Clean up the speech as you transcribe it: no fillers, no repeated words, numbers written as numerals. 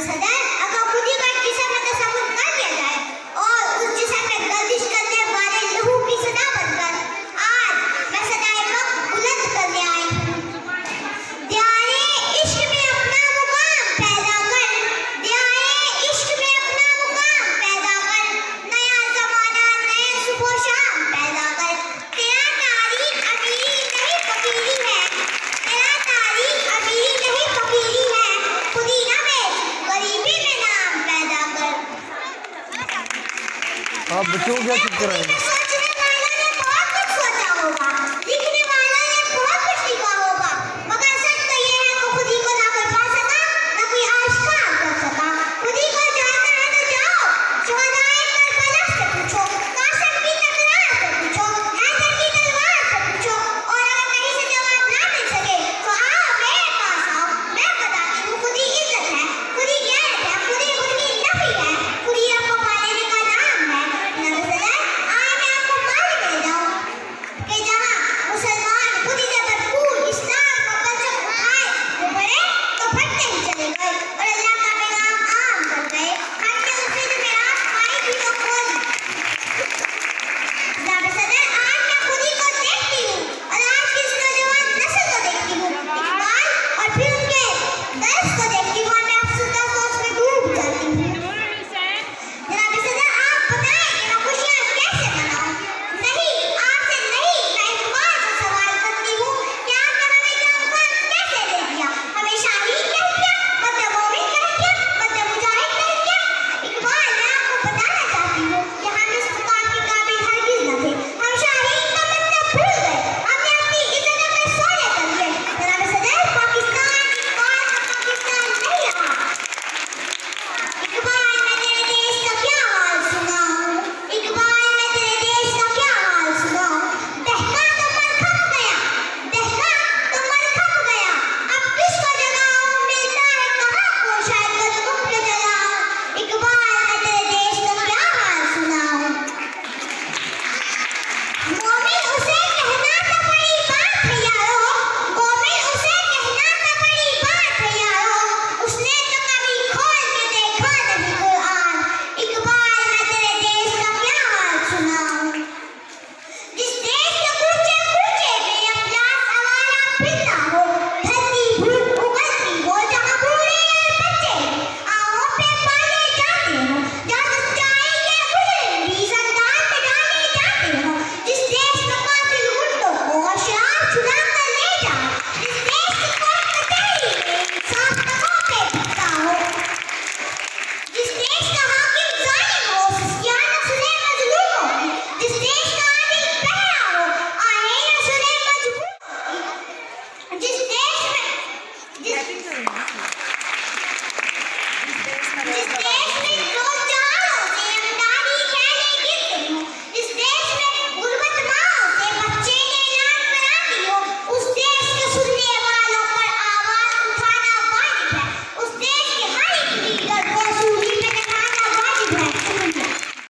सदर, अगर खुद ही का जिस्म में तसव्वुर कर लिया जाए और उस जिस्म में गर्दिश करने वाले लहू की सदा बनकर आज मैं सदाए वक्त बुलंद करने आई हूँ। दियारे इश्क में अपना मुकाम पैदा कर, दियारे इश्क में अपना मुकाम पैदा कर, नया जमाना नए सुबह शाम पैदा कर। तेरा तारीख अमीरी नहीं फकीरी है, तेरा तारीख अमीरी नहीं फकीरी है, खुदी ना बेच गरीबी में नाम पैदा कर। आप बच्चों को क्या चुप कराएंगे? सोचने वाला ने बहुत कुछ सोचा होगा, लिखने वाला ने बहुत कुछ लिखा होगा, मगर सच तो ये है कि खुद ही को ना कोई पा सका, ना कोई आशिकां कर सका। खुद ही को जानना है तो जाओ शुहदाए करबला से पूछो, कासिम की तकरार से पूछो, हैदर की तलवार से पूछो, और अगर कहीं से जवाब ना मिल सके तो आओ मेरे पास आओ, मैं बताती हूँ। खुद ही इज्जत है, खुद ही गैरत है, खुद ही नफी है, खुद ही आपको पालेने का नाम है। नजर आए मैं आपको मालिक ले जाऊं कि जहाँ मुसलमान खुद ही से भरपूर इस्लाम का परचम उठाए वो बड़े तो फटते ही चले।